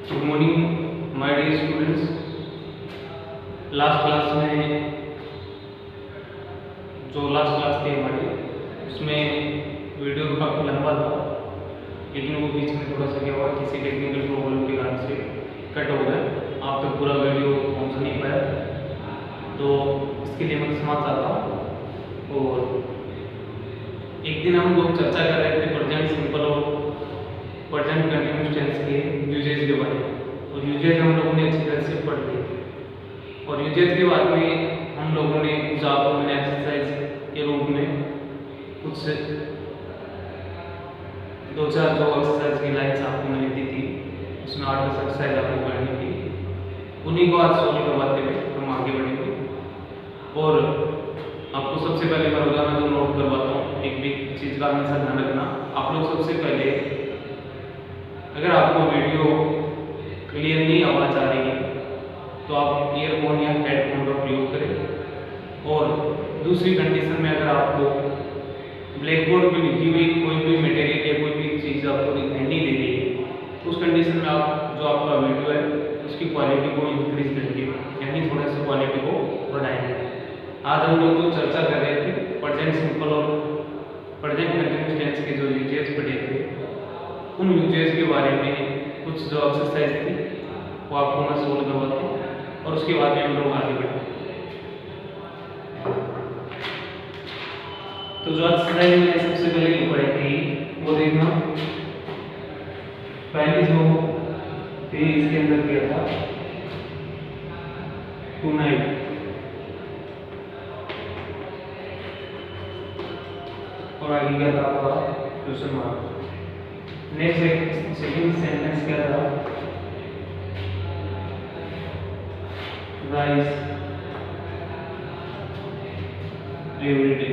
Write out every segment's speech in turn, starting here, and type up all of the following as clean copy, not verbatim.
Good morning my dear students. Last class में जो last class थी हमारी उसमें वीडियो काफ़ी लंबा था, लेकिन वो बीच में थोड़ा सा क्या हुआ, किसी टेक्निकल प्रॉब्लम के कारण से कट हो गया। आप तक पूरा वीडियो पहुंच नहीं पाया, तो इसके लिए मैं क्षमा चाहता हूँ। और एक दिन हम लोग चर्चा कर रहे थे प्रेजेंट सिंपल और प्रेजेंट कंटिन्यूअस टेंस के यूजेज के बारे में, और यूजेज हम लोगों ने अच्छी तरह से पढ़ लिए। और यूजेज के बाद में हम लोगों ने कुछ आपको मैंने एक्सरसाइज के रूप में कुछ 2-4 जो एक्सरसाइज की लाइन्स आपको मैंने दी थी, उसमें 8-10 एक्सरसाइज आपको करनी थी। उन्हीं को आज सॉल्व करवाते हुए हम आगे बढ़ेंगे। और आपको सबसे पहले मैं रोजाना जो नोट करवाता हूँ, एक भी चीज़ का हमेशा ध्यान रखना। आप लोग सबसे पहले, अगर आपको वीडियो क्लियर नहीं आवाज़ आ रही है तो आप ईयरफोन या हेडफोन का प्रयोग करें। और दूसरी कंडीशन में, अगर आपको ब्लैक बोर्ड पर लिखी हुई कोई भी मटेरियल या कोई भी चीज़ आपको दिखाई नहीं दे रही है, उस कंडीशन में आप जो आपका वीडियो है उसकी क्वालिटी को इंक्रीज करेंगे, यानी थोड़ा सा क्वालिटी को बढ़ाएंगे। आज हम लोग जो चर्चा कर रहे थे प्रेजेंट सिंपल और प्रेजेंट कंटिन्यूअस टेंस के जो यूजेस पढ़े थे, उन यूजेस के बारे में कुछ जो एक्सरसाइज थी वो आपको मैं सोल्व करवाता हूँ, और उसके बाद में हम लोग आगे बढ़ेंगे। तो जो एक्सरसाइज मैंने सबसे पहले पढ़ी थी वो देखना। पहली जो थी इसके अंदर क्या था, टुनाइट। और आगे क्या था आपका question mark. Next second sentence क्या था, राइस एवरी डे।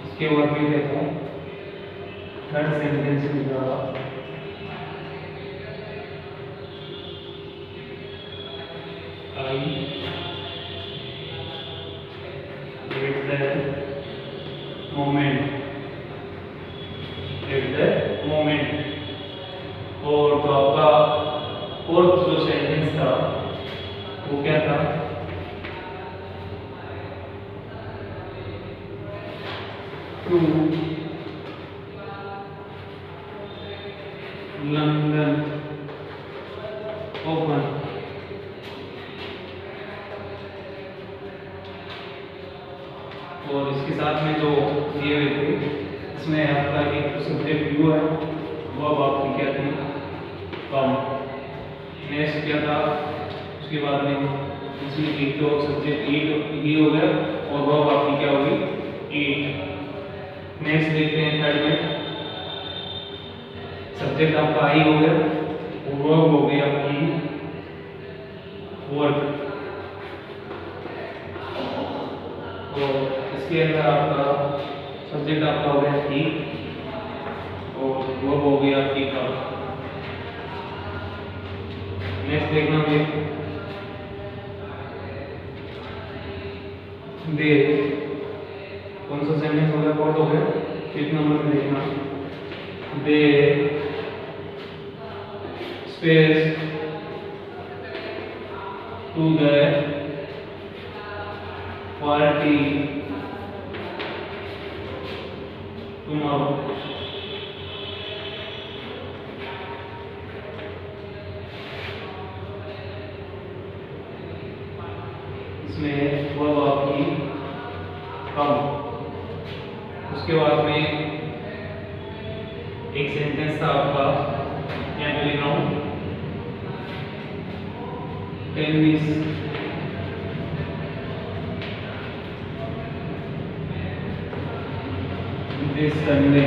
इसके बाद में क्या था, थर्ड सेंटेंस में क्या था, मोमेंट। और जो आपका फोर्थ जो सेंटेंस था वो क्या था, टू लंदन ओपन। और इसके साथ में जो दिए हुए थे, इसमें आपका एक सब्जेक्ट यू है, वो अब आपकी क्या थी, कम। नेक्स्ट क्या था, उसके बाद में इसमें एक तो सब्जेक्ट ई हो गया, और वो आपकी क्या होगी, ईट। नेक्स्ट देखते हैं थर्ड में, सब्जेक्ट आपका आई हो गया, और वो हो गई आपकी वर्क। और इसके अंदर आपका सब्जेक्ट आपका हो गया ही, और वो हो गया आपकी का। नेक्स्ट देखना है दे, कौन सा सेंटेंस हो गया, फोर्थ हो गया। एक नंबर में देखना, they space to the party tomorrow. इसमें वो आपकी कम। उसके बाद में एक सेंटेंस था आपका, यहाँ पे लिख रहा हूँ, टेनिस दिस संडे।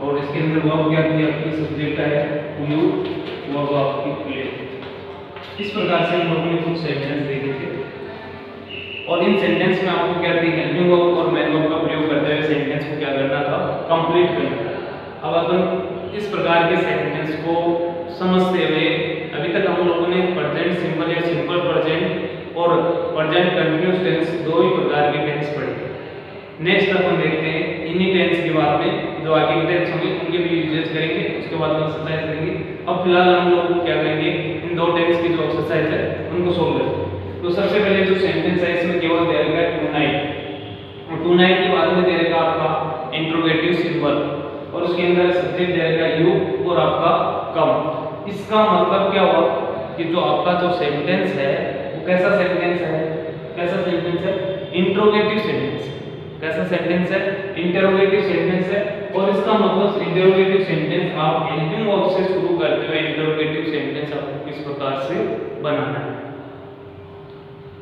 और इसके अंदर वर्ब क्या थी, आपकी सब्जेक्ट है यू, वर्ब आपकी प्ले। इस प्रकार से हम लोगों ने कुछ सेंटेंस देखे थे, और इन सेंटेंस में आपको क्या थी, हेल्पिंग वर्ब और मेन वर्ब का प्रयोग करते हुए सेंटेंस को क्या करना था, कंप्लीट करना था। अब अपन इस प्रकार के सेंटेंस को समझते हुए अभी तक हम लोगों ने प्रेजेंट सिंपल या सिंपल प्रेजेंट और प्रेजेंट कंटिन्यूअस टेंस दो ही प्रकार के टेंस पढ़े। नेक्स्ट अपन देखते हैं इन्हीं टेंस के बाद में जो आगे टेंस होंगे उनके भी यूजेस करेंगे, उसके बाद में एक्सरसाइज करेंगे। अब फिलहाल हम लोग क्या करेंगे, इन दो टेंस की जो एक्सरसाइज है उनको सोल्व करेंगे। तो सबसे पहले जो सेंटेंस है इसमें केवल दे रखा है टू नाइट, और टू नाइट के बाद में दे रखा आपका इंट्रोगेटिव सिंबल और उसके अंदर सब्जेक्ट दे रखा यू और आपका कम। इसका मतलब क्या हुआ कि जो आपका जो सेंटेंस है वो कैसा सेंटेंस है, कैसा सेंटेंस है, इंट्रोगेटिव सेंटेंस। कैसा सेंटेंस है, इंटरोगेटिव सेंटेंस है। और इसका मतलब इंटरोगेटिव सेंटेंस आप हेल्पिंग वर्ब से शुरू करते हुए इंटरोगेटिव सेंटेंस आपको किस प्रकार से बनाना है,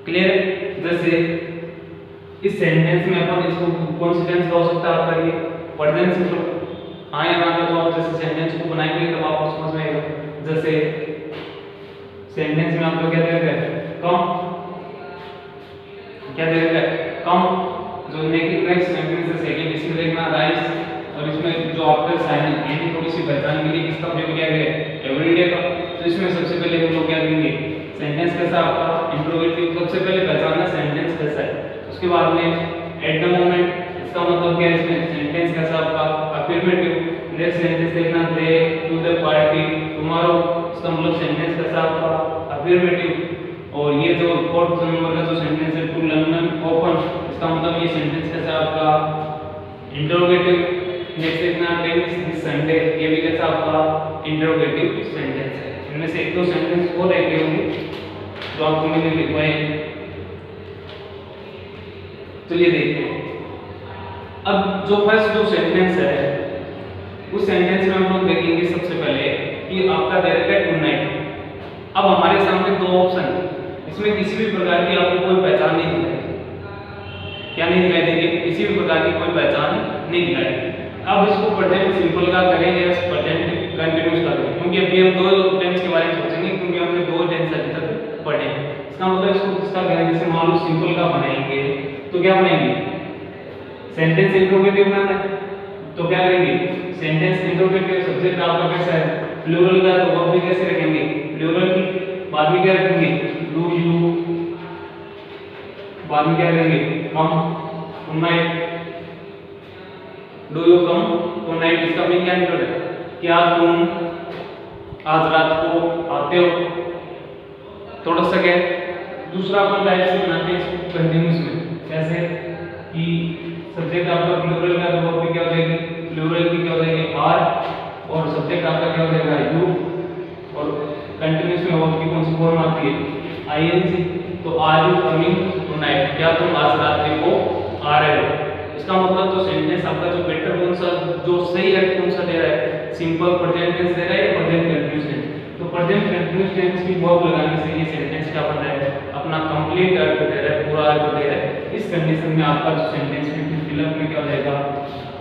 क्लियर है। जैसे इस सेंटेंस में अपन इसको कौन सी टेंस का हो सकता है आपका ये प्रेजेंट सिंपल, हाँ या ना का जो आप जैसे सेंटेंस को बनाएंगे तब आपको समझ में आएगा। जैसे सेंटेंस में आपको क्या दे रखा है, कम, क्या दे रखा है, कम। जो नेक्स्ट सेंटेंस है सेकंड, इसमें देखना राइस, और इसमें जो आपका साइन यानी थोड़ी सी पहचान के लिए किसका प्रयोग किया गया है, एवरीडे का। तो इसमें सबसे पहले हम लोग क्या करेंगे, सेंटेंस कैसा आपका इंट्रोगेटिव, सबसे पहले पहचानना सेंटेंस कैसा है। उसके बाद में एट द मोमेंट, इसका मतलब क्या है, इसमें सेंटेंस कैसा आपका अफर्मेटिव। नेक्स्ट सेंटेंस देखना दे टू द पार्टी टुमारो, इसका मतलब सेंटेंस कैसा आपका अफर्मेटिव। और ये जो फोर्थ नंबर का जो सेंटेंस है टू लंदन ओपन, इसका मतलब ये सेंटेंस कैसा आपका इंटरोगेटिव। नेक्स्ट देखना टेंस दिस संडे, ये भी कैसा आपका इंटरोगेटिव सेंटेंस है। इनमें से एक दो सेंटेंस और रह गए होंगे जो आपको मैंने लिखवाए हैं, चलिए देखते हैं। अब जो फर्स्ट जो सेंटेंस है उस सेंटेंस में हम लोग देखेंगे सबसे पहले कि आपका दे रखा है टू नाइट। अब हमारे सामने दो ऑप्शन, इसमें किसी भी प्रकार की आपको कोई पहचान नहीं दिखाई, क्या नहीं दिखाई देगी, किसी भी प्रकार की कोई पहचान नहीं दिखाई देगी। अब इसको प्रेजेंट सिंपल का करेंगे या प्रेजेंट कंटिन्यूअस का करेंगे, क्योंकि अभी हम दो टेंस के बारे में सोचेंगे, क्योंकि हमने दो टेंस अभी तक पढ़े हैं। इसका मतलब इसको किसका करेंगे, जैसे मान लो सिंपल का बनाएंगे तो क्या बनाएंगे, सेंटेंस इंट्रोगेटिव बनाना है तो क्या करेंगे, सेंटेंस इंट्रोगेटिव, सब्जेक्ट आपका कैसा है प्लूरल का, तो वर्ब भी कैसे रखेंगे प्लूरल की। बाद में क्या रखेंगे डू यू, बाद में क्या करेंगे come tonight, do you come tonight. इसका मीनिंग क्या निकल रहा है, क्या तुम आज रात को आते हो। थोड़ा सा क्या दूसरा अपन टाइप से बनाते हैं इसको कंटिन्यूअस में, कैसे कि सब्जेक्ट आपका प्लूरल का, तो वर्ब भी क्या हो जाएगी प्लूरल की क्या हो जाएगी आर, और सब्जेक्ट आपका क्या हो जाएगा यू, और कंटिन्यूअस में वर्ब की कौन सी फॉर्म आती है आईएनजी। तो are you coming tonight, क्या तुम आज रात्रि को आ रहे हो। इसका मतलब जो सेंटेंस आपका जो बेटर कौन सा, जो सही है कौन सा दे रहा है, सिंपल प्रेजेंट टेंस दे रहा है या प्रेजेंट कंटिन्यूअस टेंस। तो प्रेजेंट कंटिन्यूअस टेंस की वर्ब लगाने से ये सेंटेंस क्या बन रहा है, अपना कंप्लीट अर्थ दे रहा है, पूरा अर्थ दे रहा है। इस कंडीशन में आपका जो सेंटेंस है फिलअप में क्या हो जाएगा,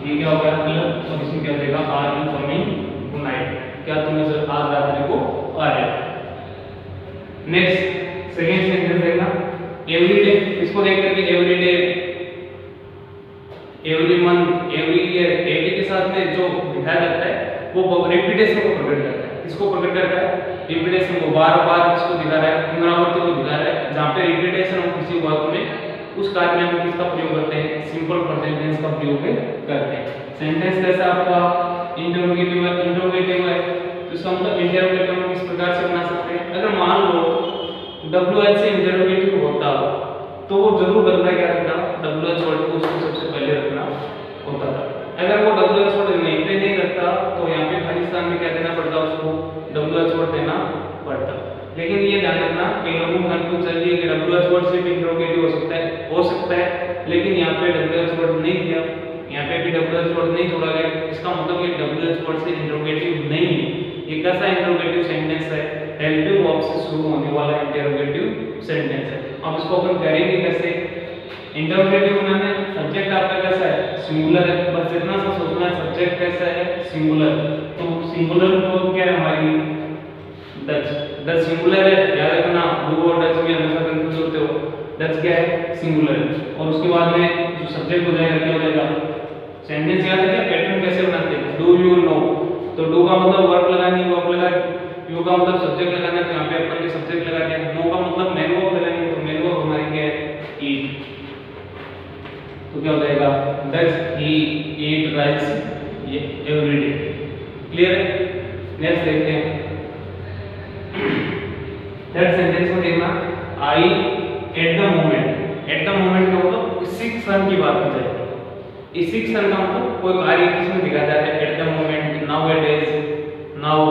ये क्या होगा फिलअप, और इसमें क्या हो जाएगा are you coming tonight, क्या तुम आज रात्रि को आ रहे हो। नेक्स्ट सेकंड सेंटेंस देखना एवरीडे, इसको देख करके everyday, every month, every year, every के साथ में जो दिखाया जाता है वो रिपीटेशन को प्रकट करता है। इसको प्रकट करता है रिपीटेशन को, बार बार इसको दिखा रहा है, पुनरावृत्ति को दिखा रहा है। जहाँ पे रिपीटेशन हो किसी वर्ब में उस कार्य में हम किसका प्रयोग करते हैं, सिंपल प्रेजेंट टेंस का प्रयोग करते हैं। सेंटेंस कैसा आपका इंटरोगेटिव है, इंटरोगेटिव है, तो इसका मतलब इंटरोगेटिव हम किस प्रकार से बना सकते हैं। अगर मान लो WH से इंटरोगेटिव होता तो वो जरूर बंदा क्या रखना, WH वर्ड को उसको सबसे पहले रखना होता था। अगर वो WH वर्ड नहीं पे नहीं रखता तो यहाँ पे खाली स्थान में क्या देना पड़ता, उसको WH वर्ड देना पड़ता। लेकिन ये ध्यान रखना, कई लोगों को कंफ्यूज चल रही है कि WH वर्ड से भी इंटरोगेटिव हो सकता है, लेकिन यहाँ पे WH वर्ड नहीं दिया, यहाँ पे भी WH वर्ड नहीं जोड़ा गया। इसका मतलब ये WH वर्ड से इंटरोगेटिव नहीं है। ये कैसा इंटरोगेटिव सेंटेंस है, हेल्पिंग वर्ब से शुरू होने वाला इंटरोगेटिव सेंटेंस है। अब इसको अपन करेंगे कैसे, इंटरोगेटिव बनाना है, सब्जेक्ट आपका कैसा है सिंगुलर है, बस इतना सा सोचना है सब्जेक्ट कैसा है सिंगुलर। तो सिंगुलर वर्ब क्या है हमारी डच, डच सिंगुलर है, याद रखना डू और डच में हमेशा कंफ्यूज होते हो, डच क्या है सिंगुलर। और उसके बाद में जो सब्जेक्ट हो जाएगा क्या हो जाएगा, सेंटेंस याद है क्या पैटर्न कैसे बनाते हैं, डू यू नो, तो डू का मतलब वर्ब लगानी, वर्ब लगा, यू का मतलब सब्जेक्ट लगाना है, तो यहाँ पे अपन ने सब्जेक्ट लगा दिया। नो का मतलब मैन वर्ब लगानी है, तो मैन वर्ब हमारे क्या है, ईट। तो क्या हो जाएगा, does he eat rice every day. Clear है? नेक्स्ट देखते हैं थर्ड सेंटेंस में देखना, I at the moment. At the moment का मतलब इसी क्षण की बात की जाएगी। इसी क्षण का मतलब कोई कार्य किसमें दिखाया जा रहा है, eight the moment, now it is, now.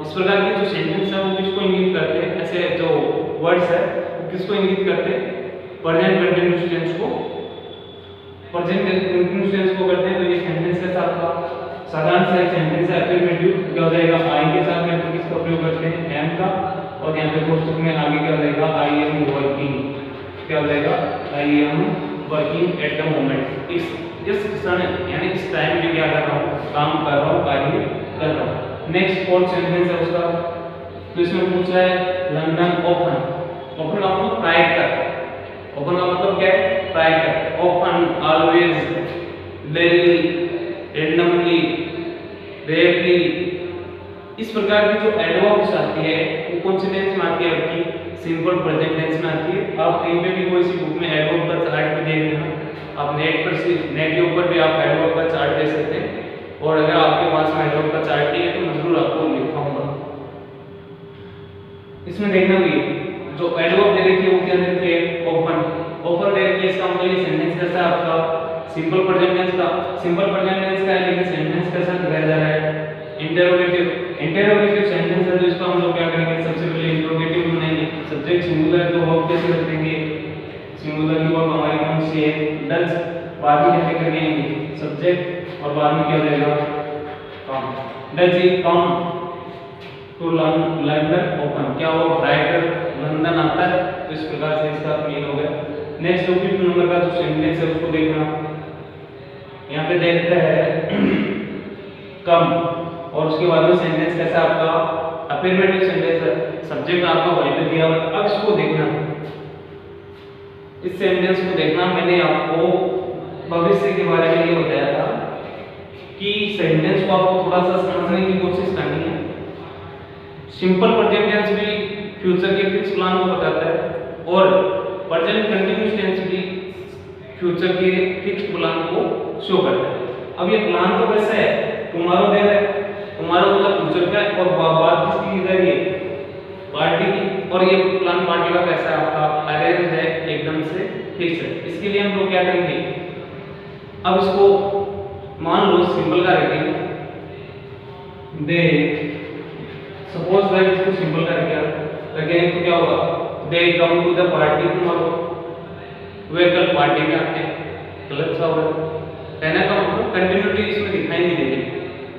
इस प्रकार के जो सेंटेंस है वो किसको इंगित करते हैं, ऐसे जो वर्ड्स है वो किसको इंगित करते हैं, प्रेजेंट कंटीन्यूअस टेंस को, प्रेजेंट कंटीन्यूअस टेंस को करते हैं। तो ये सेंटेंस के साथ का साधारण सा सेंटेंस है, अफर्मेटिव। क्या हो जाएगा, आई के साथ में तो किसका प्रयोग करते हैं, एम का, और यहाँ पे कोष्ठक में आगे क्या हो जाएगा, आई एम वर्किंग। क्या हो जाएगा, I am working at the moment. इस क्षण यानी इस टाइम में क्या कर रहा हूँ, काम कर रहा हूँ, कार्य कर रहा हूँ। नेक्स्ट फोर्थ सेंटेंस है उसका, तो इसमें पूछा है लंदन ओपन। ओपन का मतलब ट्राई कर, ओपन का मतलब क्या है, ट्राई कर। Open, always, daily, randomly, rarely. इस प्रकार की जो एडवर्ब्स आती है वो कौन से टेंस में आती है, आपकी सिंपल प्रेजेंट टेंस में आती है। आप कहीं पे भी कोई सी बुक में एडवर्ब का चार्ट भी देख लेना, आप नेट के ऊपर भी आप एडवर्ब का चार्ट दे सकते हैं। और अगर आपके पास में एडवर्ब का चार्ट नहीं है तो मैं जरूर आपको लिखाऊंगा। इसमें देखना भी जो एडवर्ब दे रखी है वो क्या दे रखी है, ओपन। ओपन दे रखी है, इसका मतलब ये सेंटेंस कैसा है आपका, सिंपल प्रेजेंट टेंस का। सिंपल प्रेजेंट टेंस का है लेकिन सेंटेंस कैसा दिखाया जा रहा है, इंटरोगेटिव। इंटरोगेटिव सेंटेंस है तो इसको हम लोग क्या करेंगे, सबसे पहले इंटरोगेटिव बनाएंगे। सब्जेक्ट सिंगुलर है तो वर्ब कैसे रखेंगे, सिंगुलर की वर्ब हमारी कौन सी है, डज। बाद में क्या करेंगे, सब्जेक्ट, और बाद में क्या हो जाएगा, come. Does he come to London often, क्या वो ब्राइटर लंदन आता है। तो इस प्रकार से इसका मीन हो गया। नेक्स्ट 2 नंबर का जो सेंटेंस है उसको देखना, यहाँ पे देखते हैं कम, और उसके बाद में सेंटेंस कैसा आपका अफर्मेटिव सेंटेंस है, सब्जेक्ट आपका वहीं पे दिया हुआ है। अब इसको देखना, इस सेंटेंस को देखना। मैंने आपको भविष्य के बारे में ये बताया था कि सेंटेंस को आपको थोड़ा सा समझने की कोशिश करनी है। सिंपल प्रेजेंट टेंस भी फ्यूचर के फिक्स प्लान को बताता है, और प्रेजेंट कंटीन्यूअस टेंस भी फ्यूचर के फिक्स्ड प्लान को शो करता है। अब ये प्लान तो कैसा है, टुमारो दे रहा है, टुमारो मतलब फ्यूचर का है, और बात किसकी की जा रही है, पार्टी की। और ये प्लान पार्टी का कैसा है, आपका अरेंज है, एकदम से फिक्स है। इसके लिए हम लोग क्या करेंगे, अब इसको मान लो सिंपल का रखेंगे, दे सपोज दैट इसको सिंपल का रखेंगे तो क्या होगा, they come to the party tomorrow, वे कल पार्टी में आते हैं। गलत सा होगा, कहने का मतलब कंटिन्यूटी इसमें दिखाई नहीं देती।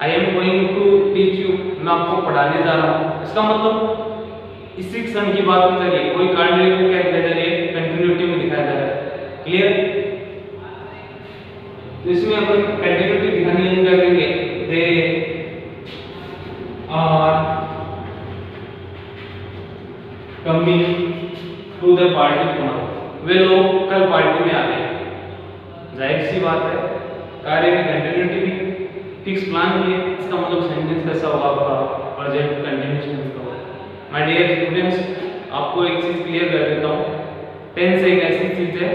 I am going to teach you, मैं आपको पढ़ाने जा रहा हूँ। इसका मतलब इसी क्षण की बात की जा रही है, कोई कार्य को क्या दिखाया जा रही है, कंटिन्यूटी में दिखाया जा रहा है। क्लियर? तो इसमें अपन कंटिन्यूटी दिखानी है, क्या करेंगे, they are coming to the party tomorrow, वे लोग कल पार्टी में आ गए। जाहिर सी बात है, कार्य में कंटिन्यूटी भी, फिक्स प्लान भी है। इसका मतलब सेंटेंस कैसा होगा, आपका प्रेजेंट कंटिन्यूअस टेंस का होगा। माय डियर स्टूडेंट्स, आपको एक चीज क्लियर कर देता हूँ, टेंस एक ऐसी चीज है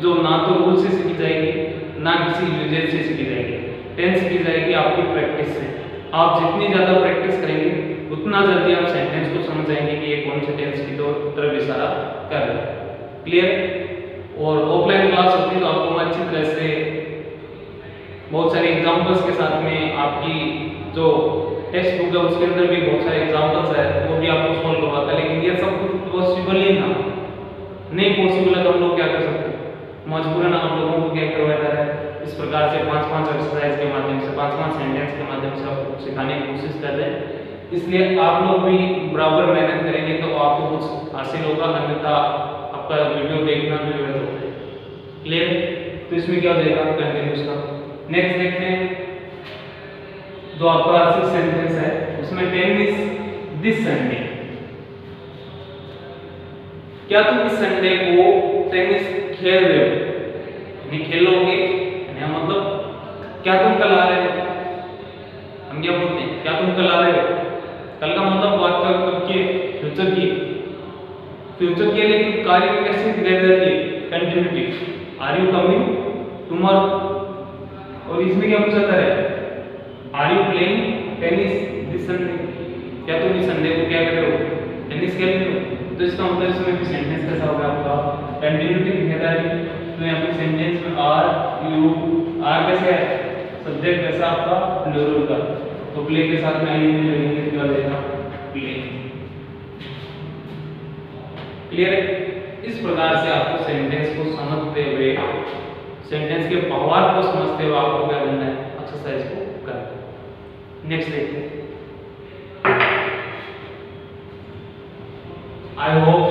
जो ना तो रूल से सीखी जाएगी, ना किसी यूजेज से सीखी जाएगी। टेंस सीखी जाएगी आपकी प्रैक्टिस से। आप जितनी ज्यादा प्रैक्टिस करेंगे उतना जल्दी आप सेंटेंस को समझ जाएंगे कि ये कौन से टेंस की तरफ इशारा कर रहा है। क्लियर? और ऑफलाइन क्लास होती है तो आपको मैं अच्छी तरह से बहुत सारे एग्जांपल्स के साथ में, आपकी जो टेक्स्ट बुक है उसके अंदर भी बहुत सारे एग्जांपल्स है, वो भी आपको सॉल्व करवाता है। लेकिन ये सब कुछ पॉसिबल ही ना, नहीं पॉसिबल है तो हम लोग क्या कर सकते हैं, मजबूरन हम लोगों को क्या करवाया जा रहा है, इस प्रकार से 5-5 एक्सरसाइज के माध्यम से, 5-5 सेंटेंस के माध्यम से आपको सिखाने की कोशिश कर रहे हैं। इसलिए आप लोग भी बराबर मेहनत करेंगे तो आपको कुछ हासिल होगा, अन्यथा आपका वीडियो देखना भी व्यर्थ होगा। क्लियर? तो इसमें क्या हो जाएगा, कंटिन्यूअस का। नेक्स्ट देखते हैं जो आपका सिक्स सेंटेंस है, उसमें टेनिस दिस संडे, क्या तुम इस संडे को टेनिस खेल रहे हो, नहीं खेलोगे, मतलब क्या तुम कल आ रहे हो। हम क्या बोलते हैं, क्या तुम कल आ रहे हो, कल का मतलब बात कर कब की, फ्यूचर की, फ्यूचर की, लेकिन कार्य में कैसे दिखाई जाती है, continuity, are you coming tomorrow. और इसमें क्या पूछा था, are you playing tennis this Sunday, क्या तुम इस संडे को क्या कर रहे हो, टेनिस खेल रहे हो। तो इसका मतलब इसमें भी सेंटेंस कैसा होगा आपका, कंटिन्यूटी दिखेगा। तो यहाँ पे सेंटेंस में आर यू, आर कैसे है, सब्जेक्ट कैसा आपका प्लूरल का, तो प्ले के साथ में आई लगेंगे, क्या देगा प्ले। क्लियर है। इस प्रकार से आपको सेंटेंस को समझते हुए, सेंटेंस के भावार्थ को समझते हुए आपको क्या करना है, एक्सरसाइज को करना। नेक्स्ट देखते हैं। आई होप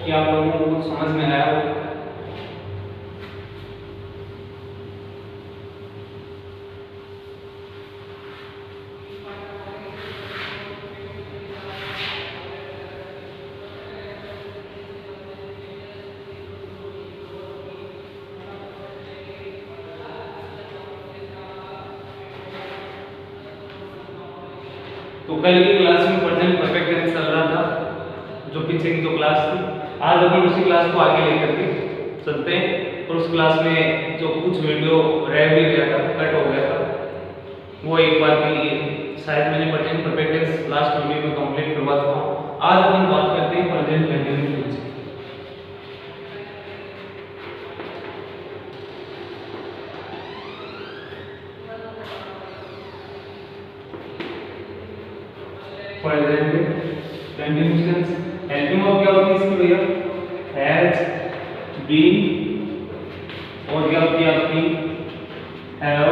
कि आप लोगों को कुछ समझ में आया हो। तो कल की क्लास में प्रेजेंट परफेक्ट टेंस चल रहा था, जो पीछे की जो क्लास थी, आज अपन उसी क्लास को आगे लेकर के चलते हैं। और उस क्लास में जो कुछ वीडियो रह भी गया था, कट हो गया था, वो एक बार के लिए शायद मैंने present perfect tense last video में कंप्लीट करवा चुका हूँ। आज अपन बात करते हैं present continuous tense. Present continuous tense helping verb क्या होती है इसकी भैया, हैज, बीन, और क्या होती है आपकी हैव,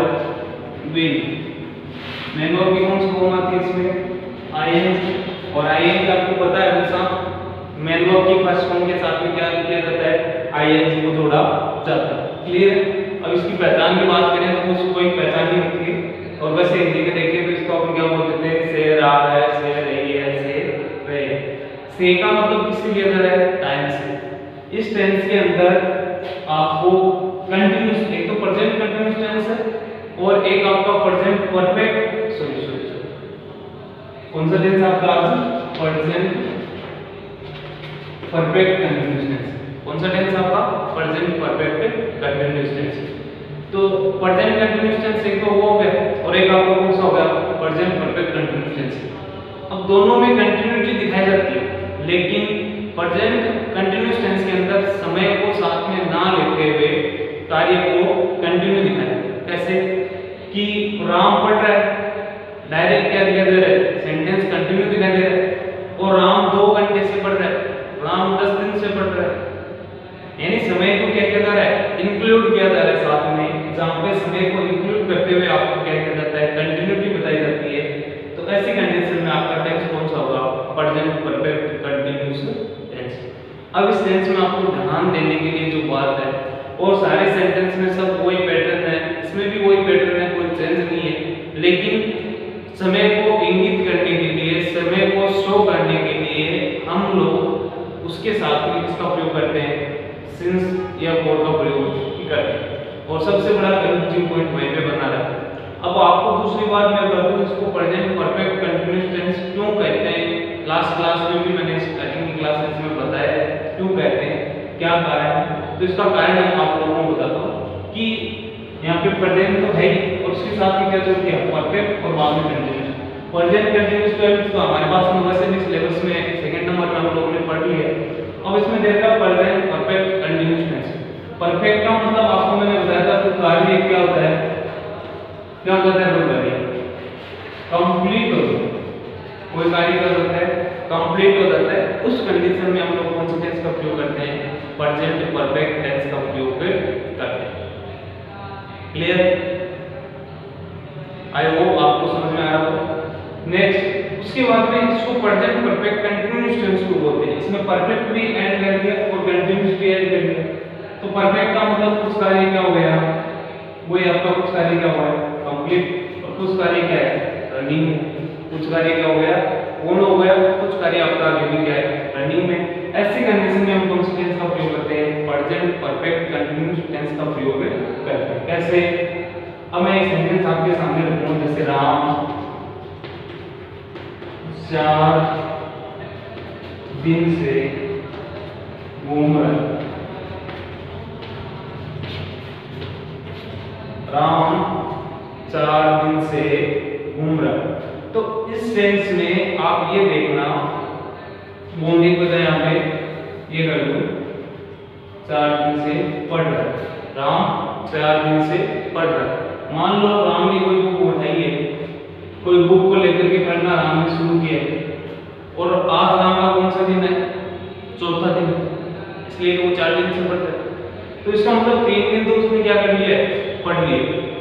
बीन। मेन वर्ब की कौन सी फॉर्म आती है इसमें, आईएनजी। और आईएनजी आपको पता है हमेशा मेन वर्ब की फर्स्ट फॉर्म के साथ में क्या किया जाता है, आईएनजी को जोड़ा जाता है। क्लियर है। अब इसकी पहचान की बात करें तो उसको कोई पहचान नहीं होती है। और वैसे हिंदी में देखें तो इसको अपन क्या बोल देते हैं, से रहा है, से रही है, से रहे। से का मतलब किससे लिया जा रहा है, टाइम से। इस टेंस के अंदर आपको कंटिन्यूस, एक तो प्रेजेंट कंटिन्यूस टेंस है और एक आपका प्रेजेंट परफेक्ट, सॉरी कौन सा टेंस आपका आज, प्रेजेंट परफेक्ट कंटिन्यूस टेंस। कौन सा टेंस आपका, प्रेजेंट परफेक्ट कंटिन्यूस टेंस। तो प्रेजेंट कंटिन्यूस टेंस एक तो वो हो गया, और एक आपका कौन सा हो गया, प्रेजेंट परफेक्ट कंटिन्यूस टेंस। अब दोनों में कंटिन्यूटी दिखाई जाती है, लेकिन प्रेजेंट कंटिन्यूस टेंस के अंदर समय को साथ में ना लेते हुए कार्य को कंटिन्यू दिखाया। कैसे कि राम पढ़ रहा है, डायरेक्ट क्या दिखाई दे रहा है, सेंटेंस कंटिन्यू दिखाई दे रहा है। और राम 2 घंटे से पढ़ रहा है, राम 10 दिन से पढ़ रहा है, यानी समय को क्या किया जा रहा है, इंक्लूड किया जा रहा है साथ में। जहां पे समय को इंक्लूड करते हुए आपको क्या किया जाता है, कंटिन्यूटी बताई जाती है। तो ऐसी कंडीशन में आपका टेंस कौन सा होगा, प्रेजेंट परफेक्ट कंटिन्यूस टेंस। अब इस टेंस में आपको ध्यान देने के लिए जो बात है, और सारे सेंटेंस में सब वही पैटर्न है, इसमें भी वही पैटर्न है, कोई चेंज नहीं है। लेकिन समय को इंगित करने के लिए, समय को शो करने के लिए हम लोग उसके साथ में किसका प्रयोग करते हैं, सिंस या फॉर का प्रयोग करते हैं। और सबसे बड़ा कंफ्यूजिंग पॉइंट वहीं पे बना रहा है। अब आपको दूसरी बात मैं बता दूं, इसको प्रेजेंट परफेक्ट कंटीन्यूअस टेंस क्यों कहते हैं। लास्ट क्लास में भी मैंने स्टार्टिंग की क्लासेस में बताया क्यों कहते हैं, क्या कारण है। तो इसका कारण मैं आप लोगों को बताता हूँ कि यहाँ पे प्रेजेंट तो है ही, और उसके साथ में क्या जो किया, परफेक्ट और बाद में कंटीन्यूअस। प्रेजेंट कंटीन्यूअस टेंस तो हमारे पास में वैसे भी सिलेबस में सेकंड नंबर में हम लोगों ने पढ़ लिया। अब इसमें देखा present perfect continuous tense. Perfect का मतलब आपको मैंने बताया था, तो कार्य क्या होता है, क्या होता है, वो कार्य कंप्लीट होता है। कोई कार्य क्या होता है, कंप्लीट हो जाता है। उस कंडीशन में हम लोग कौन से टेंस का प्रयोग करते हैं, प्रेजेंट परफेक्ट टेंस का प्रयोग करते हैं। क्लियर। आई होप आपको समझ में आ रहा हो। नेक्स्ट उसके बाद में इसको प्रेजेंट परफेक्ट कंटीन्यूअस टेंस को बोलते हैं। इसमें परफेक्ट भी ऐड कर दिया और कंटीन्यूअस भी ऐड कर दिया। तो परफेक्ट का मतलब कुछ कार्य क्या हो गया, वही आपका कुछ कार्य क्या हुआ है, कंप्लीट। और कुछ कार्य क्या है, रनिंग में। कुछ कार्य क्या हो गया, पूर्ण हो गया। कुछ कार्य आपका अभी भी क्या है, रनिंग में। ऐसी कंडीशन में हम कौन से टेंस का प्रयोग करते हैं, प्रेजेंट परफेक्ट कंटीन्यूअस टेंस का प्रयोग करते हैं। कैसे, अब मैं एक सेंटेंस आपके सामने रखूं, जैसे राम 4 दिन से घूम रहा है। राम 4 दिन से घूम रहा है। तो इस टेंस में आप ये देखना, घूमने को यहाँ पे ये कर दो, 4 दिन से पढ़ रहा है। राम 4 दिन से पढ़ रहा है। मान लो राम ने कोई बुक उठाई है, कोई बुक को लेकर के पढ़ना राम ने शुरू किया है, और आज राम का कौन सा दिन है? चौथा दिन, इसलिए वो 4 दिन से पढ़ रहा है। तो इसका मतलब 3 दिन तो उसने क्या कर लिया है? पढ़ लिए।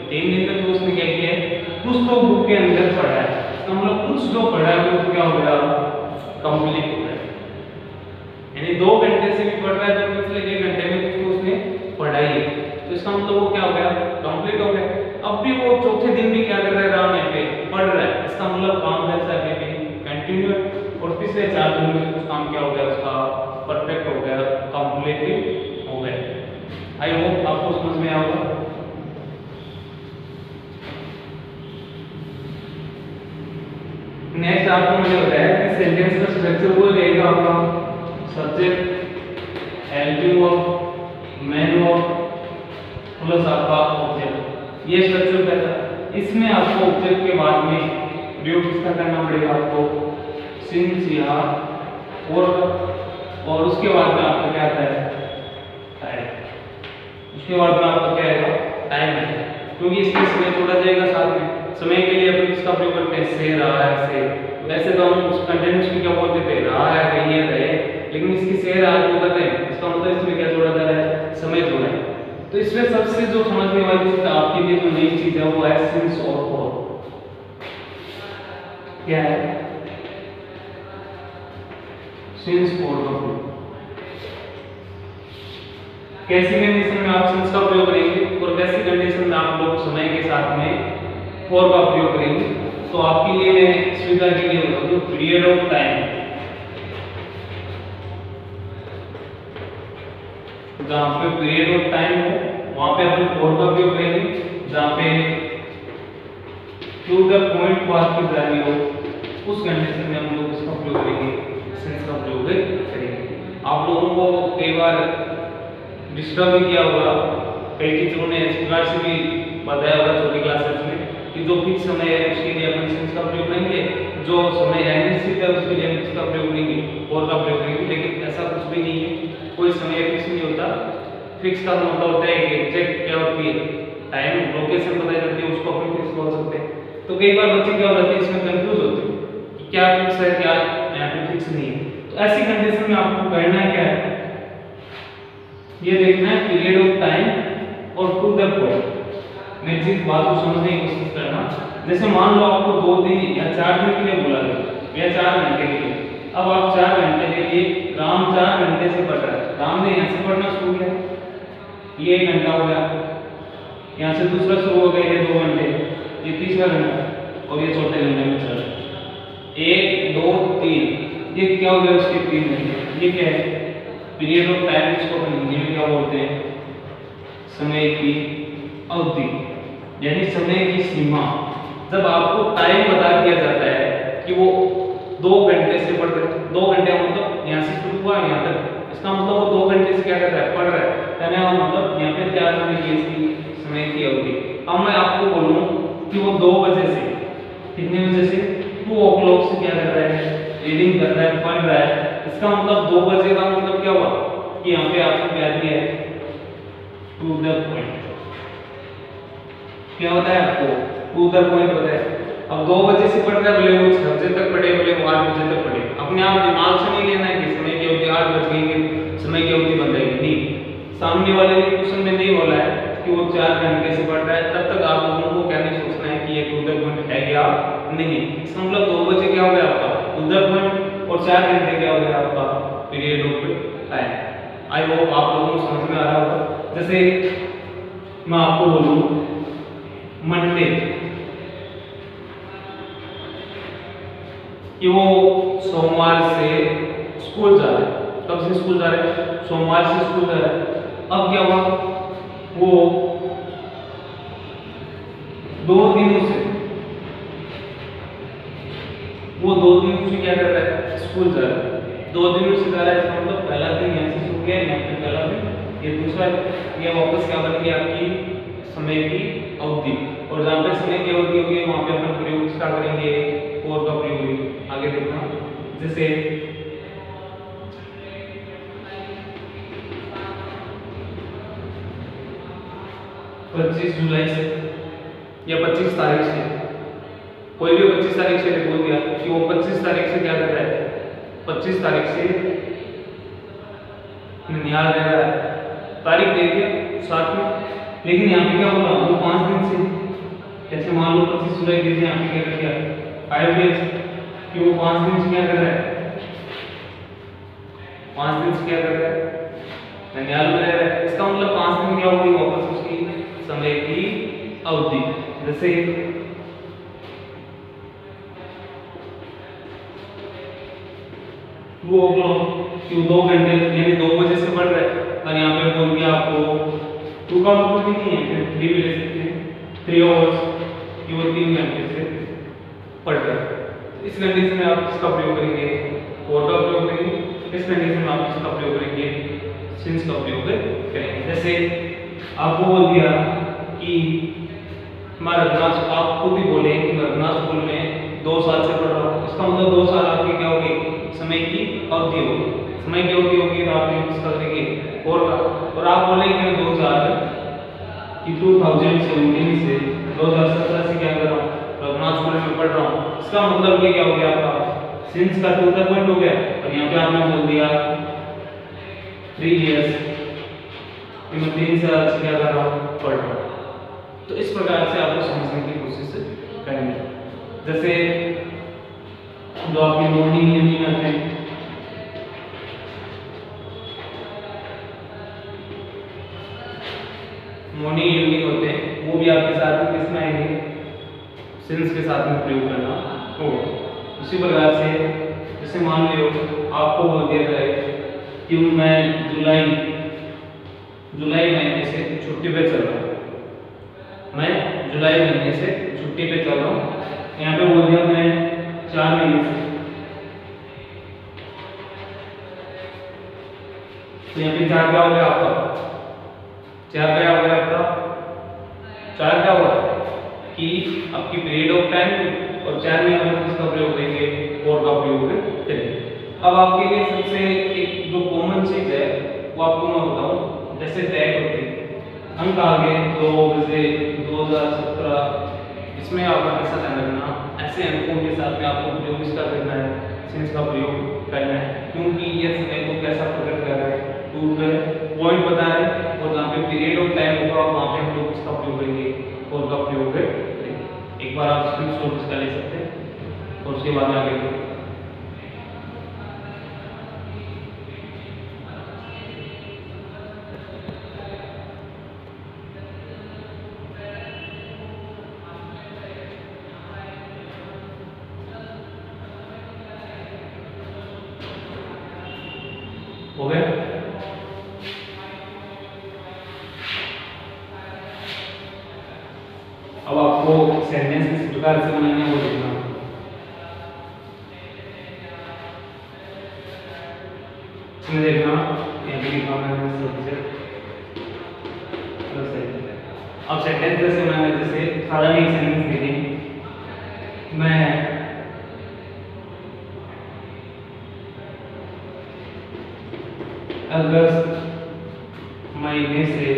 3 दिन तक तो उसने क्या किया है? कुछ तो बुक के अंदर पढ़ा है। इसका मतलब कुछ जो पढ़ा है वो तो क्या हो गया? कंप्लीट हो गया। यानी 2 घंटे से भी पढ़ रहा है तो पिछले 1 घंटे में कुछ तो उसने पढ़ाई है, तो इसका मतलब वो क्या हो गया? कंप्लीट हो गया। अब भी वो चौथे दिन भी क्या कर रहा है? राम यहाँ पे पढ़ रहा है। इसका मतलब काम कैसा है? कंटिन्यू है। और पिछले 4 दिन में कुछ काम क्या हो गया? उसका परफेक्ट हो गया, कंप्लीट हो गया। आई होप आपको समझ में आया होगा। नेक्स्ट आपको मैंने बताया कि सेंटेंस का स्ट्रक्चर वो रहेगा आपका subject, helping verb, main verb plus आपका ऑब्जेक्ट। ये स्ट्रक्चर रहता। इसमें आपको ऑब्जेक्ट के बाद में प्रयोग किसका करना पड़ेगा? आपको सिंस या और उसके बाद में आपका क्या आता है? टाइम। उसके बाद में आपका क्या आएगा? टाइम है, क्योंकि इसमें समय जोड़ा जाएगा साथ में। समय के लिए अपन किसका प्रयोग करते हैं? से, रहा है, से। वैसे तो हम उस कंटेंट में क्या बोलते थे? रहा है, गई है, रहे, लेकिन इसकी से, रहा को कहते हैं। इसका मतलब इसमें क्या जोड़ा जा रहा है? समय जोड़ा है। तो इसमें सबसे जो समझने वाली चीज आपके लिए जो नई चीज है वो है सिंस और फॉर। क्या है? सिंस फॉर का प्रयोग। कैसी कंडीशन में आप सिंस का प्रयोग करेंगे और कैसी कंडीशन में आप लोग समय के साथ में फॉर का प्रयोग करेंगे? तो आपके लिए मैं सुविधा के लिए बता दूं, पीरियड ऑफ टाइम, जहां पे पीरियड ऑफ टाइम हो वहां पे अपन फॉर का प्रयोग करेंगे। जहां पे टू द पॉइंट बात की जा रही हो उस कंडीशन में हम लोग इसका प्रयोग करेंगे, सिंस का प्रयोग करेंगे। आप लोगों को कई बार डिस्टर्ब भी किया होगा, कई टीचरों ने इस प्रकार से भी बताया होगा छोटी क्लासेस में कि जो फिक्स समय है उसके लिए अपन सिंस का प्रयोग करेंगे, जो समय अनिश्चित है उसके लिए हम किसका प्रयोग करेंगे? फॉर का प्रयोग करेंगे। लेकिन ऐसा कुछ भी नहीं है, कोई समय फिक्स नहीं होता। फिक्स का मतलब होता है कि एग्जैक्ट क्या होती है? टाइम, लोकेशन बताई जाती है, उसको अपन फिक्स बोल सकते हैं। तो कई बार बच्चे क्या हो जाते हैं, इसमें कंफ्यूज होते हैं कि क्या फिक्स है, क्या यहाँ पे फिक्स नहीं है। तो ऐसी कंडीशन में आपको करना क्या है? ये देखना है पीरियड ऑफ टाइम और टू द पॉइंट। मेरी चीज बात को समझने की कोशिश करना। जैसे मान लो आपको 2 दिन या 4 दिन के लिए बोला गया या 4 घंटे के लिए। अब आप 4 घंटे के लिए, राम 4 घंटे से पढ़ रहा है। राम ने यहाँ से पढ़ना शुरू किया, ये 1 घंटा हो गया, यहाँ से दूसरा शुरू हो गया, ये 2 घंटे, ये तीसरा घंटा, और ये चौथे घंटे में चल रहा है। 1 2 3, ये क्या हो गया? उसके 3 घंटे। ये क्या है? पीरियड ऑफ टाइम, इसको अपन हिंदी में क्या बोलते हैं? समय की अवधि, यानी समय की सीमा। जब आपको टाइम बता दिया जाता है कि वो 2 घंटे से पढ़ रहे हैं, 2 घंटे मतलब यहाँ से शुरू हुआ यहाँ तक, इसका मतलब वो 2 घंटे से क्या कर रहा है? पढ़ रहा है। यानी मतलब यहाँ पे क्या समय की इसकी समय की अवधि। अब मैं आपको बोलूँ कि वो 2 बजे से, कितने बजे से? 2 o'clock से क्या कर रहा है? रीडिंग कर रहा है, पढ़ रहा है। इसका मतलब 2 बजे का मतलब क्या हुआ कि यहाँ पे आपको क्या दिया है? To the point. क्या होता है आपको? टू द पॉइंट होता है। अब 2 बजे से पढ़ रहा है, भले वो 6 बजे तक पढ़े, भले वो 8 बजे तक पढ़े। अपने आप दिमाग से नहीं लेना है कि समय की अवधि 8 बज गई कि समय की अवधि बन जाएगी। नहीं, सामने वाले ने क्वेश्चन में नहीं बोला है कि वो 4 घंटे से पढ़ रहा है, तब तक आप लोगों को क्या नहीं सोचना है कि ये टू द पॉइंट है या नहीं। इसका मतलब 2 बजे क्या हो गया आपका? टू द पॉइंट, और 4 घंटे क्या हो गया आपका? Period of time. I hope आप लोगों को समझ में आ रहा होगा। जैसे मैं आपको बोलूं मंडे, कि वो सोमवार से स्कूल जा रहा है। कब से स्कूल जा रहा है? सोमवार से स्कूल जा रहा है। अब क्या हुआ? वो 2 दिनों से वो 2 दिन से क्या कर रहा है, स्कूल जा रहा है। 2 दिन से जा रहा है, इसका मतलब पहला दिन यहाँ से शुरू किया, यहाँ पे पहला दिन, ये दूसरा, ये वापस क्या बन गया आपकी समय की अवधि। और जहाँ पे समय की अवधि होगी वहाँ पे अपन प्रयोग क्या करेंगे, और का प्रयोग होगी। आगे देखना, जैसे 25 जुलाई से या 25 तारीख से, कोई भी 25 तारीख से बोल दिया कि वो 25 तारीख से क्या कर रहा है, 25 तारीख से ननिहाल रह रहा है, तारीख दे दिया साथ में। लेकिन यहाँ पे क्या होगा, वो 5 दिन से, जैसे मान लो 25 जुलाई दे दिया, यहाँ पे क्या कर दिया 5 डेज, कि वो 5 दिन से क्या कर रहा है, 5 दिन से क्या कर रहा है, ननिहाल में रह रहा है। इसका मतलब 5 दिन क्या होगी, वापस उसकी समय की अवधि। जैसे वो 2 घंटे यानी 2 बजे से पढ़ रहा है, और यहाँ पे बोल दिया आपको 2 का मतलब भी नहीं है, फिर 3 भी ले सकते हैं, 3 आवर्स, कि वो 3 घंटे से पढ़ रहा है। इस कंडीशन में आप किसका प्रयोग करेंगे, और का प्रयोग करेंगे। इस कंडीशन में आप किसका प्रयोग करेंगे, सिंस का प्रयोग करेंगे। जैसे आपको बोल दिया कि मैं रघुनाथ, आप खुद ही बोले कि मैं रघुनाथ स्कूल में 2 साल से पढ़ रहा हूँ, इसका मतलब 2 साल आपकी क्या होगी, समय की अवधि होगी। समय की अवधि होगी तो आप किसका करेंगे, और आप बोलेंगे 2017 से 2017 से क्या कर रहा हूँ, रघुनाथ स्कूल में पढ़ रहा हूँ। इसका मतलब क्या हो गया आपका, सिंस का टू पॉइंट हो गया। और यहाँ पे आपने बोल दिया 3 इयर्स, मैं 3 साल से क्या कर रहा हूँ, पढ़ रहा हूँ। तो इस प्रकार से आपको समझने की कोशिश करेंगे। जैसे जो आपकी मॉर्निंग इवनिंग आते हैं, मॉर्निंग इवनिंग होते हैं, वो भी आपके साथ में किसमें आएंगे, सिंस के साथ में प्रयोग करना होगा। इसी प्रकार से जैसे मान लो आपको बोल दिया जाए कि मैं जुलाई महीने से छुट्टी पे चल रहा हूँ, मैं जुलाई महीने से छुट्टी पे चल रहा हूँ। यहाँ पे बोल दिया मैं 4 महीने से, तो यहाँ पे 4 क्या हो गया आपका, 4 क्या हो गया आपका, 4 क्या हुआ कि आपकी पीरियड ऑफ टाइम, और 4 में हम किसका प्रयोग करेंगे, और का प्रयोग करेंगे। अब आपके लिए सबसे एक जो कॉमन चीज है वो आपको मैं बताऊं, जैसे टैग होते हैं, अंक आगे 2 बजे 2017, इसमें आपका कैसा ध्यान रखना, ऐसे अंकों के साथ में आपको प्रयोग इसका करना है, सिंस का प्रयोग करना है, क्योंकि ये समय को कैसा प्रकट कर रहा है, टू पॉइंट बता रहे हैं, और जहाँ पे पीरियड ऑफ टाइम होगा वहाँ पे हम लोग इसका प्रयोग करेंगे, और का प्रयोग करेंगे। एक बार आप स्क्रीनशॉट इसका ले सकते हैं, और उसके बाद में आगे बढ़ेंगे। हो गया? अब आपको सेंटेंस किस प्रकार से बनाना है वो देखना। इसमें देखना ये भी लिखा मैंने सब्जेक्ट प्लस है। अब सेंटेंस जैसे मैंने जैसे सारा एक सेंटेंस देखें, मैं अगस्त महीने से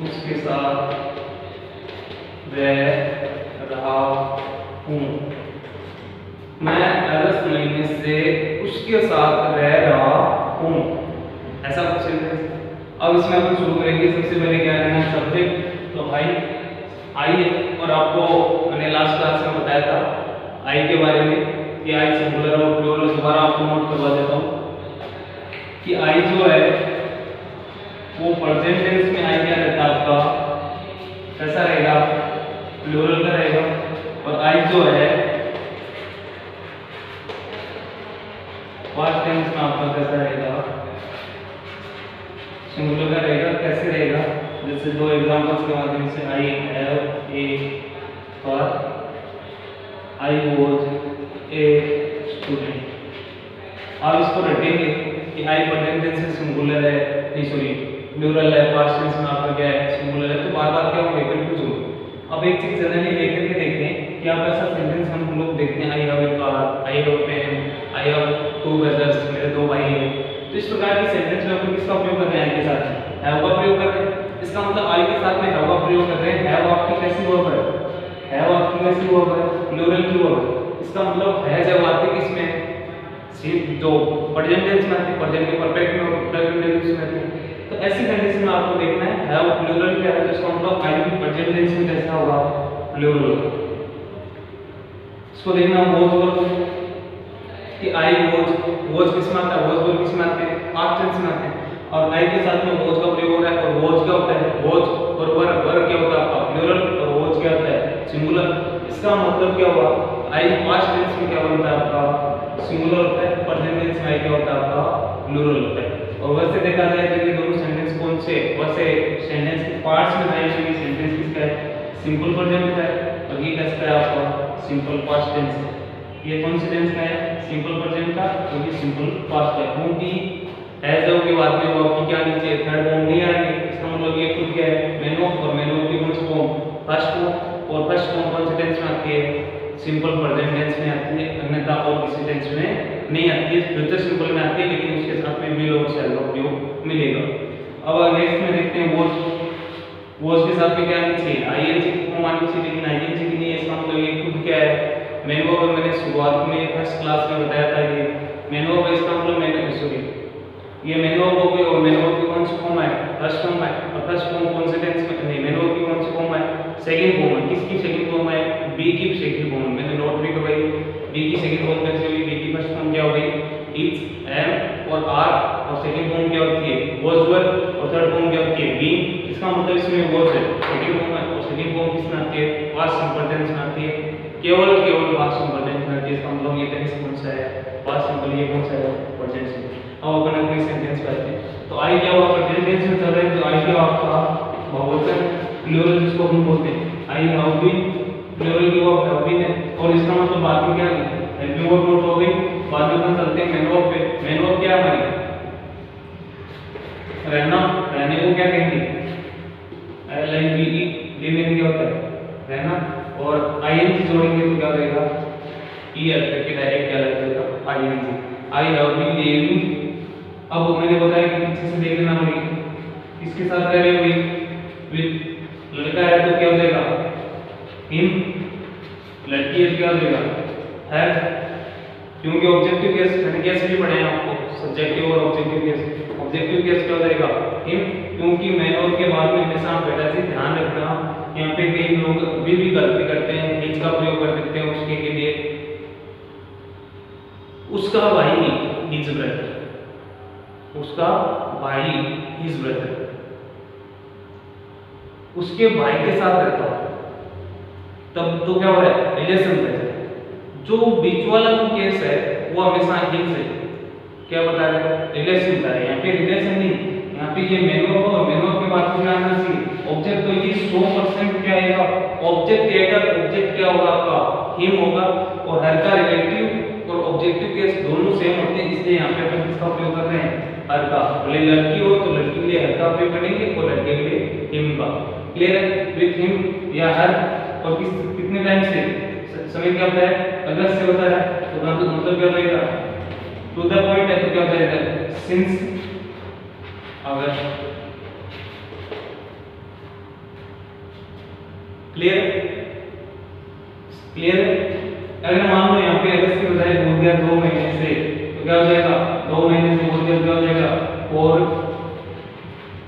उसके साथ रह रहा हूँ। मैं अगस्त महीने से उसके साथ रह रहा हूँ, ऐसा कुछ है। अब इसमें अपन शुरू करेंगे। सबसे पहले क्या करना है, सब्जेक्ट तो भाई आई है, और आपको मैंने लास्ट क्लास में बताया था आई के बारे में कि आई सिंगुलर और प्लूरल। दोबारा आपको नोट करवा देता हूँ कि आई जो है वो प्रेजेंट टेंस में आई क्या रहता है आपका, कैसा रहेगा, प्लूरल का रहेगा। और आई जो है पास्ट टेंस में आपका कैसा रहेगा, सिंगुलर का रहेगा। कैसे रहेगा, जैसे दो एग्जांपल्स के माध्यम से आई have a car, I was a student. आप इसको रटेंगे कि आई प्रेजेंट टेंस से सिंगुलर है, नहीं सॉरी प्लूरल है, पास्ट टेंस में आपका क्या है सिंगुलर है, तो बार-बार क्या होगा कंफ्यूज होगा। अब एक चीज जनरली लेकर के देखते हैं कि आप ऐसा सेंटेंस हम लोग देखते हैं I have a car, I have a pen, I have two brothers, मेरे दो भाई हैं। तो इस प्रकार की सेंटेंस में अपन किसका उपयोग कर रहे हैं? आई के साथ हैव का प्रयोग कर रहे हैं। इसका मतलब आई के साथ में हैव का प्रयोग कर रहे हैं। हैव आपकी कैसी वर्ब है? हैव आपकी कैसी वर्ब है? प्लूरल की वर्ब है। इसका मतलब है जब आती है किसमें? सिर्फ जो प्रेजेंट टेंस में आती है, प्रेजेंट के परफेक्ट में टेंस में आती है। तो ऐसी कंडीशन में आपको देखना है हैव प्लूरल क्या है, तो इसका मतलब आई की प्रेजेंट टेंस में कैसा होगा? प्लूरल। इसको देखना वाज वर्ब कि आई वाज किस में आता है? वाज वर्ब किस में आते हैं? पास्ट टेंस में आते हैं। और आई के साथ में वाज का प्रयोग हो रहा है। और वाज क्या होता है? वाज और वर्ब क्या होता है आपका? प्लूरल। और वाज क्या होता है? सिंगुलर। इसका मतलब क्या हुआ? आई पास्ट टेंस में क्या बनता है आपका? सिंगुलर होता है। प्रेजेंट टेंस में आई क्या होता है आपका? प्लूरल होता है। और वैसे देखा जाए तो ये दोनों सेंटेंस कौन से? वैसे सेंटेंस के पार्ट्स में आए हुए सेंटेंस किसका है? सिंपल प्रेजेंट का है। और ये किसका है आपका? सिंपल पास्ट टेंस है। ये कौन से टेंस का है? सिंपल प्रेजेंट का, क्योंकि सिंपल पास्ट है। क्योंकि एज ऑफ के बाद में वो आपकी क्या नीचे थर्ड फॉर्म नहीं आ रही। इसका मतलब ये खुद क्या है? Man of. और मैन ऑफ की कौन सी फॉर्म? First form. और फर्स्ट फॉर्म कौन से टेंस में आती है? सिंपल प्रेजेंट टेंस में आती है, अन्यथा और किसी टेंस में नहीं आती है। फ्यूचर सिंपल में आती है, लेकिन उसके साथ में विल और शैल का प्रयोग मिलेगा। अब नेक्स्ट में देखते हैं वाज के साथ में क्या आनी चाहिए? आईएनजी की फॉर्म आनी चाहिए, लेकिन आईएनजी की नहीं है। इसका मतलब ये खुद क्या है? Man verb. मैंने शुरुआत में फर्स्ट क्लास में बताया था ये मैन वर्ब है। इसका मतलब मैंने सॉरी ये मैन वर्ब हो गई। और मैन वर्ब की कौन सी फॉर्म है? फर्स्ट फॉर्म है। और फर्स्ट फॉर्म कौन से टेंस में? नहीं, मैन वर्ब की कौन सी फॉर्म है? सेकंड फॉर्म है। किसकी सेकंड फॉर्म है? बी की सेकंड फॉर्म। मैंने नोट भी करवाई। बी की सेकंड फॉर्म कैसे हुई? बी की फर्स्ट फॉर्म क्या हो गई? इज, एम और आर। और सेकंड फॉर्म क्या होती है? वाज वर। और थर्ड फॉर्म क्या होती है? बीइंग। इसका मतलब इसमें वाज है, सेकंड फॉर्म है। और सेकंड फॉर्म किसमें आती है? पास्ट सिंपल टेंस में आती है। केवल पास्ट सिंपल टेंस में आती है। इसका मतलब ये टेंस कौन सा है? Past simple. ये कौन सा है? Present simple. अब अपन अपने सेंटेंस पे आते हैं। तो आई क्या हुआ? प्रेजेंट टेंस में चल रहा है, तो आई क्या आपका बहुवचन प्लूरल जिसको हम बोलते हैं। आई हैव बीन, प्लूरल की वर्ब हैव बीन है। और इसका मतलब बाद में क्या है? हेल्पिंग वर्ब नोट हो गई। बाद में अपन चलते हैं मैन वर्ब पे। मैन वर्ब क्या है हमारी? रहना। रहने को क्या कहेंगे? L I V E. Living क्या होता है? रहना। और आईएनजी जोड़ेंगे तो क्या रहेगा? ई एल के डायरेक्ट क्या लगेगा? ING. I have been living. अब मैंने बताया कि पीछे से देख लेना पड़ेगा किसके साथ रह रहे हो? विद। लड़का है तो क्या हो जाएगा? हिम। लड़की है तो क्या हो जाएगा? हैव। क्योंकि ऑब्जेक्टिव केस मैंने कैसे भी पढ़े हैं आपको, सब्जेक्टिव और ऑब्जेक्टिव केस। ऑब्जेक्टिव केस क्या हो जाएगा? हिम। क्योंकि मैन वर्ब के बाद में हमेशा बेटा जी ध्यान रखना, यहाँ पे कई लोग भी गलती करते हैं, हिज का प्रयोग कर देते हैं उसके के लिए। उसका भाई हिज ब्रदर। उसका भाई हिज ब्रदर। उसके भाई के साथ रहता हो तब तो क्या हो रहा है? रिलेशन है। जो बीच वाला जो केस है वो हमेशा हिज है। क्या बता रहे हैं? रिलेशन बता रहे हैं। यहाँ पे रिलेशन नहीं, यहाँ पे ये मैन वर्ब और मैन वर्ब के बाद में आना चाहिए ऑब्जेक्ट। तो ये 100% क्या आएगा? ऑब्जेक्ट आएगा। ऑब्जेक्ट क्या होगा आपका? हिम होगा। और हर का रिलेटिव और ऑब्जेक्टिव केस दोनों सेम होते हैं, इसलिए यहाँ पे अपन किसका प्रयोग कर रहे हैं? हर का। भले लड़की हो तो लड़की के लिए हर का प्रयोग करेंगे और लड़के के लिए हिम का। क्लियर है? विद हिम या हर। और कितने टाइम से? समय क्या होता है? अगर से होता है तो मतलब क्या होगा? टू द पॉइंट है तो क्या होता है? सिंस। अगर। क्लियर? क्लियर? अगर मान लो यहाँ पे अगर से बताए बोल दिया 2 महीने से, तो क्या हो जाएगा? 2 महीने से बोल दिया क्या हो जाएगा? और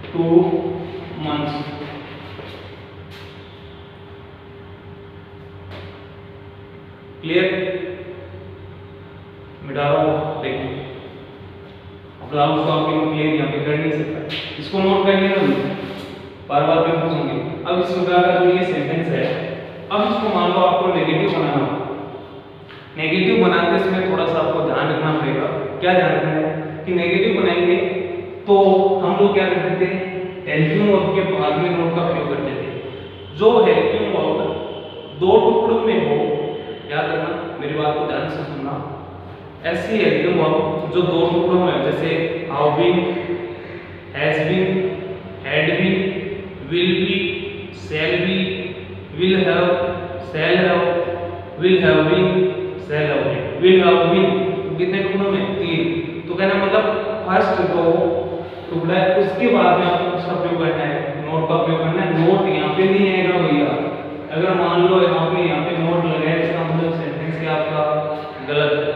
2 मंथ्स। क्लियर? मिटा रहा हूँ, देखिए ब्लाउज तो आपके क्लियर यहाँ पे कर नहीं सकता। इसको नोट कर लेना, बार बार पे पूछेंगे। अब इस प्रकार का जो ये सेंटेंस है, अब इसको मान लो आपको नेगेटिव बनाना हो। नेगेटिव बनाते समय थोड़ा सा आपको ध्यान रखना पड़ेगा। क्या ध्यान रखना है? कि नेगेटिव बनाएंगे तो हम लोग क्या करते थे? हेल्पिंग वर्ब के बाद में नोट का प्रयोग करते थे। जो हेल्पिंग वर्ब दो टुकड़ों में हो, याद रखना, मेरी बात को ध्यान से सुनना, ऐसी हेल्पिंग वर्ब जो दो टुकड़ों में हो, जैसे have been, has been, had been, will be, shall be, will have, shall have, will have been, shall have been, will have been, कितने टुकड़ों में? 3। तो कहना मतलब फर्स्ट जो टुकड़ा है उसके बाद में आपको उसका प्रयोग करना है, नोट का प्रयोग करना है। नोट यहाँ पे नहीं आएगा भैया, अगर मान लो यहाँ पे नोट लगाए, इसका मतलब सेंटेंस क्या आपका गलत है।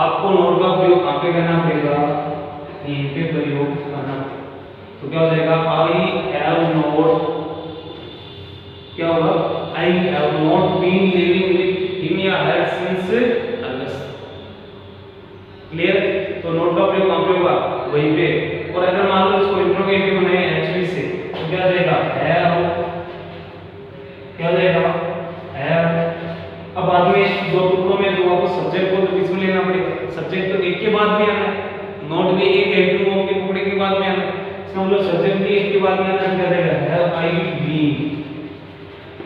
आपको नोट का प्रयोग कहाँ पे करना पड़ेगा? यहीं पे प्रयोग करना। तो क्या हो जाएगा? आई हैव नोट, क्या होगा? I have not been living with him या हर सिंस अगस्त। क्लियर? तो नोट का प्रयोग कहाँ पे होगा? वहीं पे। और अगर मान लो इसको इंट्रोगेटिव बनाए एचवी से, तो क्या हो जाएगा? हैव, क्या हो जाएगा? हैव। अब बाद में दो टुकड़ों में जो आपको सब्जेक्ट को तो किसमें लेना पड़ेगा? सब्जेक्ट तो एक के बाद में आना है, नोट भी एक हेल्पिंग वर्ब के टुकड़े के बाद में आना है, इसका मतलब सब्जेक्ट भी एक के बाद में आना है। क्या रहेगा? हैव आई बीन,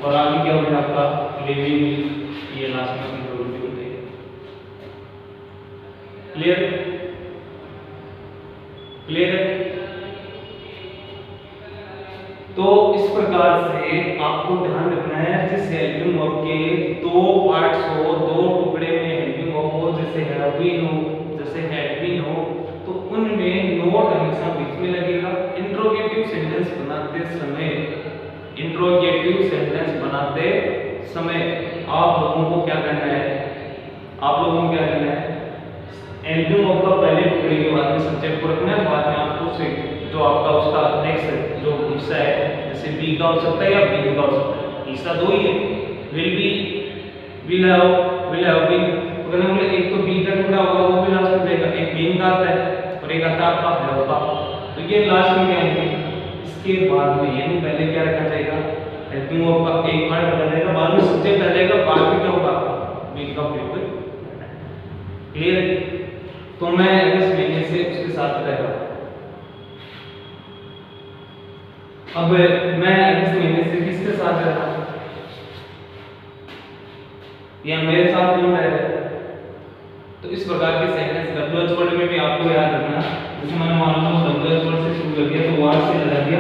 और आगे क्या होगा आपका? लिविंग, ये लास्ट में कंट्रोल होते हैं। क्लियर? क्लियर है? तो इस प्रकार से आपको ध्यान रखना है, जिस हेल्पिंग वर्ब के दो पार्ट्स हो, दो टुकड़े में हेल्पिंग वर्ब हो, जैसे हैव बीन हो, जैसे हैड बीन हो, तो उनमें नोट हमेशा बीच में लगेगा। इंट्रोगेटिव सेंटेंस बनाते समय, इंट्रोगेटिव सेंटेंस बनाते समय आप लोगों को क्या करना है? आप लोगों को क्या करना है? हेल्पिंग वर्ब का पहले टुकड़े के बाद में सब्जेक्ट को रखना है, बाद में आपको जो आपका उसका नेक्स्ट जो हिस्सा है, जैसे बी का हो सकता है या बी का हो सकता है, हिस्सा दो ही है, will be, will have been. तो कहने वाले एक तो बी का टुकड़ा होगा, वो भी लास्ट में देगा, एक बीन का आता है और एक आता है आपका हैव का। तो ये लास्ट में क्या आएंगे? इसके बाद में, यानी पहले क्या रखा जाएगा? हेल्पिंग वर्ब का एक पार्ट रखा जाएगा, बाद में सब्जेक्ट आ जाएगा, बाद में क्या होगा? बी का प्रयोग। क्लियर है? तो मैं इस महीने से उसके साथ रहेगा। अब मैं इस महीने से किसके साथ रहता हूं? या मेरे साथ कौन रहेगा? तो इस प्रकार के सेंटेंस डब्ल्यूएच वर्ड में भी आपको याद रखना। जैसे मैंने मान लो डब्ल्यूएच वर्ड से शुरू कर दिया, तो वाट से लगा दिया,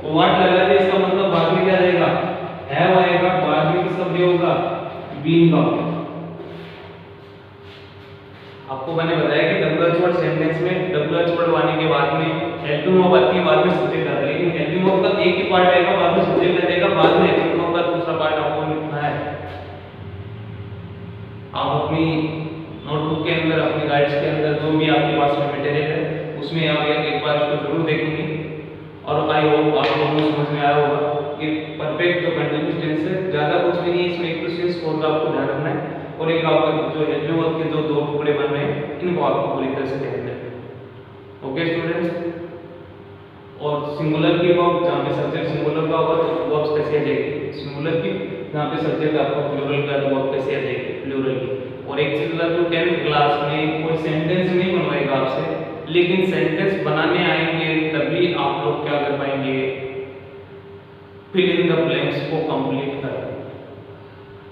तो वाट लगा दिया, इसका मतलब बाद में क्या आएगा? हैव आएगा, बाद में किसका प्रयोग होगा? बीन का। आपको मैंने बताया कि डब्ल्यूएच वर्ड सेंटेंस में डब्ल्यूएच वर्ड आने के बाद में हेल्पिंग वर्ब आती है, बाद में सब्जेक्ट आता है, लेकिन हेल्पिंग वर्ब का एक ही पार्ट आएगा, बाद में सब्जेक्ट आ जाएगा, बाद में हेल्पिंग वर्ब का दूसरा पार्ट आपको लिखना है। आप अपनी नोटबुक के अंदर, अपनी गाइड्स के अंदर जो भी आपके पास में मटेरियल है, उसमें आप एक बार इसको जरूर देखेंगे। और आई होप आप लोगों को समझ में आया होगा कि परफेक्ट जो कंटिन्यूअस टेंस है, ज़्यादा कुछ भी नहीं है इसमें, एक तो सेंस फोर का आपको ध्यान रखना है, और एक आपका जो हेल्पिंग वर्ब के जो दो टुकड़े बन रहे हैं, इनको आपको पूरी तरह से ध्यान रखना है। Okay students? और सिंगुलर की वर्ब जहाँ पे सब्जेक्ट सिंगुलर का होगा तो वर्ब्स कैसे आ जाएगी? सिंगुलर की, जहाँ पे सब्जेक्ट आपका प्लूरल का, तो वर्ब कैसे आ जाएगी? प्लूरल की। और एक चीज अगर 10th क्लास में कोई सेंटेंस नहीं बनवाएगा आपसे, लेकिन सेंटेंस बनाने आएंगे तभी आप लोग क्या कर पाएंगे? फिल इन द ब्लैंक्स को कंप्लीट कर पाएंगे।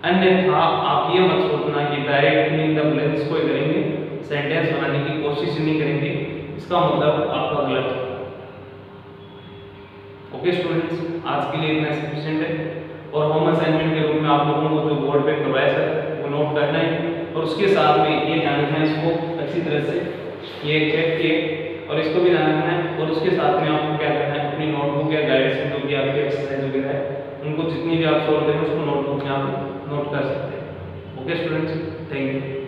अन्यथा आप ये मत सोचना कि direct fill in the blanks को करेंगे, सेंटेंस बनाने की कोशिश नहीं करेंगे, इसका मतलब आपका गलत है। ओके स्टूडेंट्स, आज के लिए इतना सफिशिएंट है। और होम असाइनमेंट के रूप में आप लोगों को जो बोर्ड पे करवाया सर वो नोट करना है, और उसके साथ में ये ध्यान रखना है इसको अच्छी तरह से ये चेक किए, और इसको भी ध्यान रखना है। और उसके साथ में आपको क्या करना है, अपनी नोटबुक या गाइड से जो भी आपके एक्सरसाइज वगैरह है उनको जितनी भी आप सॉल्व करें उसको नोटबुक में आप नोट कर सकते हैं। Okay students, thank you.